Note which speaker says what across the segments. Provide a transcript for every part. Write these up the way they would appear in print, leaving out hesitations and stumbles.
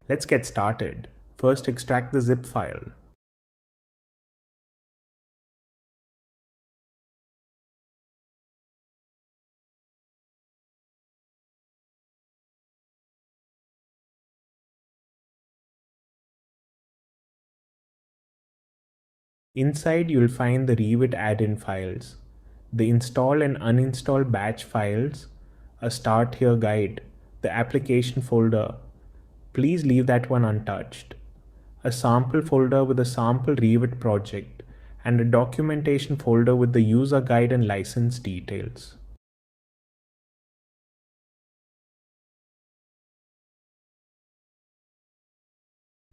Speaker 1: Let's get started. First, extract the zip file. Inside, you'll find the Revit add-in files, the install and uninstall batch files, a start here guide, the application folder. Please leave that one untouched. A sample folder with a sample Revit project, and a documentation folder with the user guide and license details.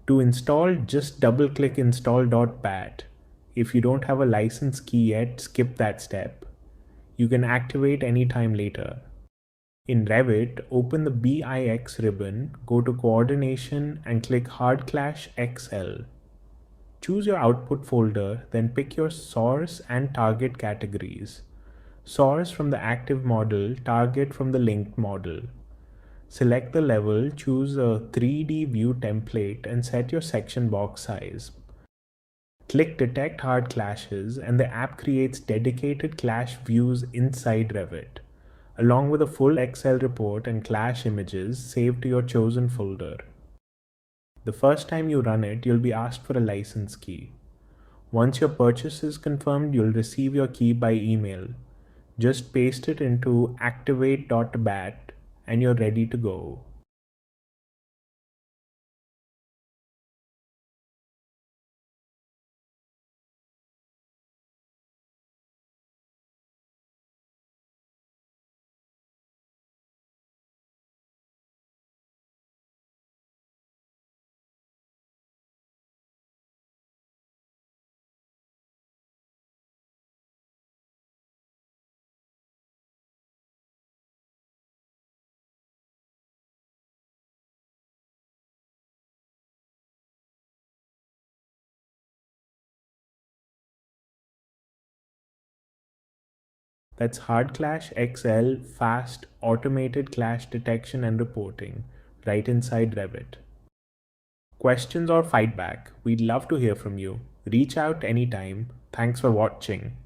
Speaker 1: To install, just double-click install.bat. If you don't have a license key yet, skip that step. You can activate anytime later. In Revit, open the BIX ribbon, go to Coordination and click Hard Clash XL. Choose your output folder, then pick your source and target categories. Source from the active model, target from the linked model. Select the level, choose a 3D view template and set your section box size. Click Detect Hard Clashes and the app creates dedicated clash views inside Revit, along with a full Excel report and clash images saved to your chosen folder. The first time you run it, you'll be asked for a license key. Once your purchase is confirmed, you'll receive your key by email. Just paste it into activate.bat and you're ready to go. That's Hard Clash XL Fast Automated Clash Detection and Reporting, right inside Revit. Questions or feedback? We'd love to hear from you. Reach out anytime. Thanks for watching.